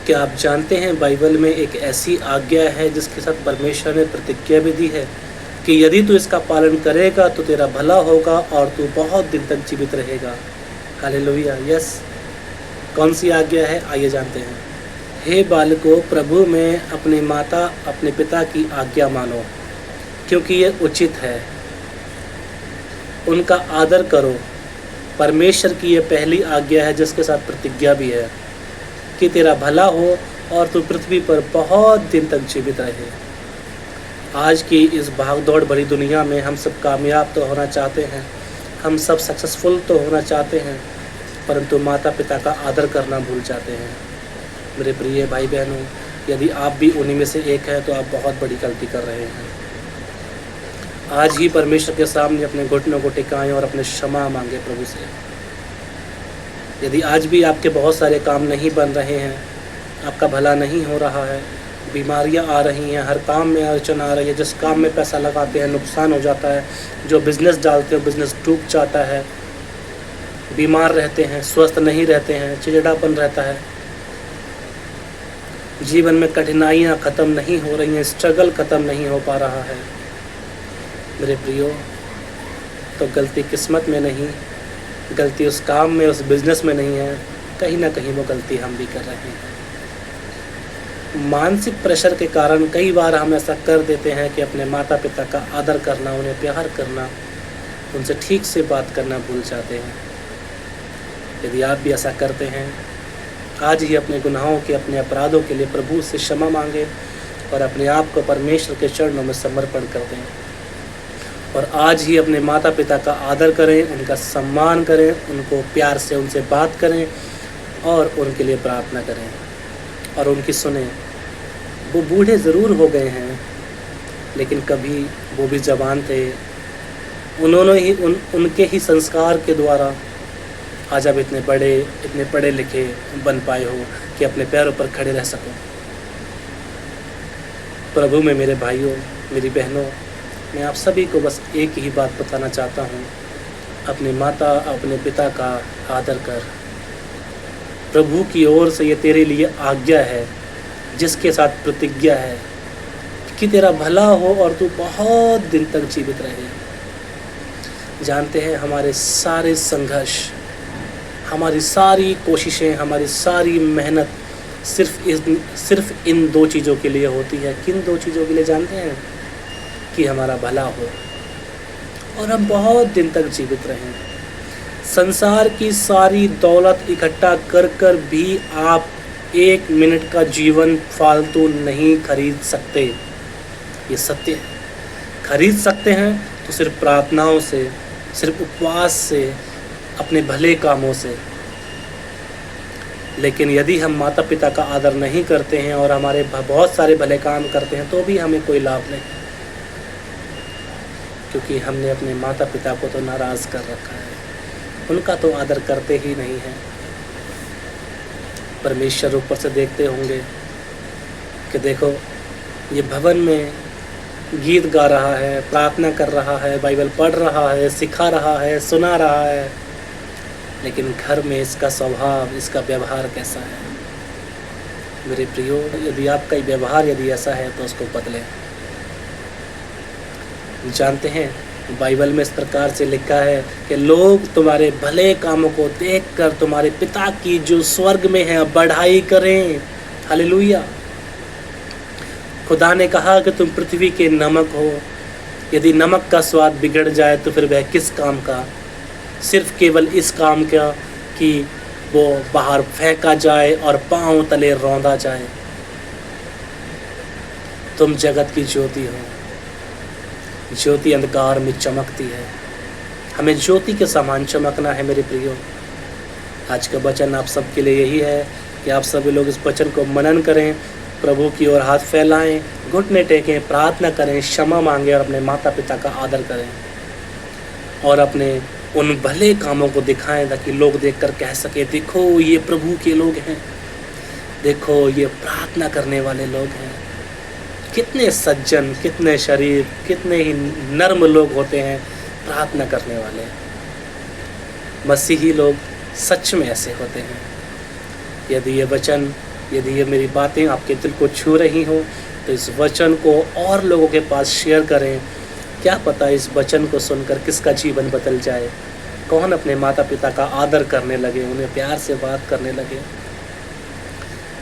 क्या आप जानते हैं बाइबल में एक ऐसी आज्ञा है जिसके साथ परमेश्वर ने प्रतिज्ञा भी दी है कि यदि तू इसका पालन करेगा तो तेरा भला होगा और तू बहुत दिन तक जीवित रहेगा। हालेलुया। यस, कौन सी आज्ञा है, आइए जानते हैं। हे बालकों, प्रभु में अपने माता अपने पिता की आज्ञा मानो, क्योंकि ये उचित है। उनका आदर करो। परमेश्वर की ये पहली आज्ञा है जिसके साथ प्रतिज्ञा भी है कि तेरा भला हो और तू पृथ्वी पर बहुत दिन तक जीवित रहे। आज की इस भागदौड़ भरी दुनिया में हम सब कामयाब तो होना चाहते हैं, हम सब सक्सेसफुल तो होना चाहते हैं, परंतु माता पिता का आदर करना भूल जाते हैं। मेरे प्रिय भाई बहनों, यदि आप भी उन्हीं में से एक हैं तो आप बहुत बड़ी गलती कर रहे हैं। आज ही परमेश्वर के सामने अपने घुटनों को टिकाएं और अपने क्षमा मांगे प्रभु से। यदि आज भी आपके बहुत सारे काम नहीं बन रहे हैं, आपका भला नहीं हो रहा है, बीमारियां आ रही हैं, हर काम में अड़चन आ रही है, जिस काम में पैसा लगाते हैं नुकसान हो जाता है, जो बिज़नेस डालते हो बिज़नेस डूब जाता है, बीमार रहते हैं, स्वस्थ नहीं रहते हैं, चिड़चिड़ापन रहता है, जीवन में कठिनाइयाँ ख़त्म नहीं हो रही हैं, स्ट्रगल ख़त्म नहीं हो पा रहा है। मेरे प्रियो, तो गलती किस्मत में नहीं, गलती उस काम में, उस बिज़नेस में नहीं है, कहीं ना कहीं वो गलती हम भी कर रहे हैं। मानसिक प्रेशर के कारण कई बार हम ऐसा कर देते हैं कि अपने माता पिता का आदर करना, उन्हें प्यार करना, उनसे ठीक से बात करना भूल जाते हैं। यदि आप भी ऐसा करते हैं, आज ही अपने गुनाहों के, अपने अपराधों के लिए प्रभु से क्षमा मांगे और अपने आप को परमेश्वर के चरणों में समर्पण कर दें। और आज ही अपने माता पिता का आदर करें, उनका सम्मान करें, उनको प्यार से उनसे बात करें और उनके लिए प्रार्थना करें और उनकी सुने। वो बूढ़े ज़रूर हो गए हैं, लेकिन कभी वो भी जवान थे। उन्होंने ही उनके ही संस्कार के द्वारा आज आप इतने पढ़े लिखे बन पाए हो कि अपने पैरों पर खड़े रह सको। प्रभु में मेरे भाइयों, मेरी बहनों, मैं आप सभी को बस एक ही बात बताना चाहता हूँ, अपने माता अपने पिता का आदर कर। प्रभु की ओर से ये तेरे लिए आज्ञा है जिसके साथ प्रतिज्ञा है कि तेरा भला हो और तू बहुत दिन तक जीवित रहे। जानते हैं, हमारे सारे संघर्ष, हमारी सारी कोशिशें, हमारी सारी मेहनत सिर्फ इन दो चीज़ों के लिए होती है। किन दो चीज़ों के लिए जानते हैं? कि हमारा भला हो और हम बहुत दिन तक जीवित रहें। संसार की सारी दौलत इकट्ठा कर कर भी आप 1 मिनट का जीवन फालतू नहीं खरीद सकते, ये सत्य है। खरीद सकते हैं तो सिर्फ प्रार्थनाओं से, सिर्फ उपवास से, अपने भले कामों से। लेकिन यदि हम माता पिता का आदर नहीं करते हैं और हमारे बहुत सारे भले काम करते हैं तो भी हमें कोई लाभ नहीं, क्योंकि हमने अपने माता पिता को तो नाराज़ कर रखा है, उनका तो आदर करते ही नहीं हैं। परमेश्वर ऊपर से देखते होंगे कि देखो, ये भवन में गीत गा रहा है, प्रार्थना कर रहा है, बाइबल पढ़ रहा है, सिखा रहा है, सुना रहा है, लेकिन घर में इसका स्वभाव, इसका व्यवहार कैसा है? मेरे प्रियो, यदि आपका व्यवहार यदि ऐसा है तो उसको बदलें। जानते हैं, बाइबल में इस प्रकार से लिखा है कि लोग तुम्हारे भले कामों को देखकर तुम्हारे पिता की जो स्वर्ग में है बढ़ाई करें। हालेलुया। खुदा ने कहा कि तुम पृथ्वी के नमक हो। यदि नमक का स्वाद बिगड़ जाए तो फिर वह किस काम का? सिर्फ केवल इस काम का कि वो बाहर फेंका जाए और पांव तले रौंदा जाए। तुम जगत की ज्योति हो। ज्योति अंधकार में चमकती है, हमें ज्योति के समान चमकना है। मेरे प्रियो, आज का वचन आप सबके लिए यही है कि आप सभी लोग इस वचन को मनन करें, प्रभु की ओर हाथ फैलाएं, घुटने टेकें, प्रार्थना करें, क्षमा मांगें और अपने माता पिता का आदर करें और अपने उन भले कामों को दिखाएं ताकि लोग देखकर कह सके, देखो ये प्रभु के लोग हैं, देखो ये प्रार्थना करने वाले लोग हैं। कितने सज्जन, कितने शरीफ, कितने ही नर्म लोग होते हैं प्रार्थना करने वाले। मसीही लोग सच में ऐसे होते हैं। यदि ये वचन यदि ये मेरी बातें आपके दिल को छू रही हों तो इस वचन को और लोगों के पास शेयर करें। क्या पता इस वचन को सुनकर किसका जीवन बदल जाए, कौन अपने माता पिता का आदर करने लगे, उन्हें प्यार से बात करने लगे।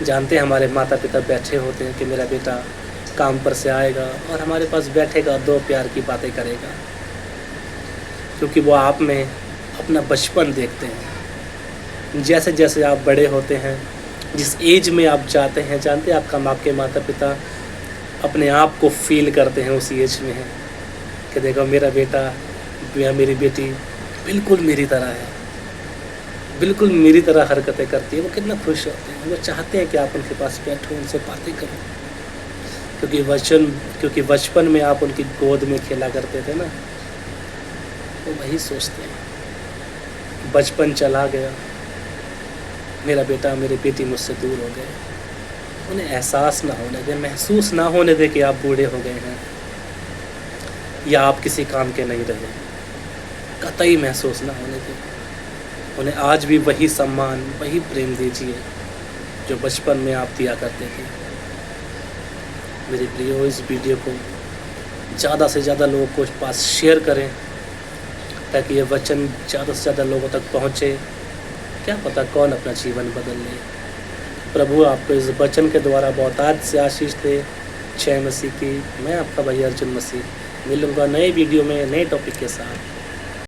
जानते हैं हमारे माता पिता बैठे होते हैं कि मेरा बेटा काम पर से आएगा और हमारे पास बैठेगा, 2 प्यार की बातें करेगा, क्योंकि वो आप में अपना बचपन देखते हैं। जैसे जैसे आप बड़े होते हैं, जिस एज में आप जाते हैं, जानते हैं आपके माता पिता अपने आप को फील करते हैं उसी एज में है कि देखो मेरा बेटा या मेरी बेटी बिल्कुल मेरी तरह है, बिल्कुल मेरी तरह हरकतें करती है। वो कितना खुश होते हैं, वो चाहते हैं कि आप उनके पास बैठो, उनसे बातें करो, क्योंकि बचपन में आप उनकी गोद में खेला करते थे ना। वो वही सोचते हैं बचपन चला गया, मेरा बेटा मेरी बेटी मुझसे दूर हो गए। उन्हें एहसास ना होने दे, महसूस ना होने दे कि आप बूढ़े हो गए हैं या आप किसी काम के नहीं रहे, कतई महसूस ना होने दे। उन्हें आज भी वही सम्मान, वही प्रेम दीजिए जो बचपन में आप दिया करते थे। मेरे प्रियो, इस वीडियो को ज़्यादा से ज़्यादा लोगों को पास शेयर करें ताकि ये वचन ज़्यादा से ज़्यादा लोगों तक पहुँचे। क्या पता कौन अपना जीवन बदल ले। प्रभु आपको इस वचन के द्वारा बहुत आज से आशीष दे। जय मसीह की। मैं आपका भाई अर्जुन मसीह। मिलूँगा नए वीडियो में नए टॉपिक के साथ।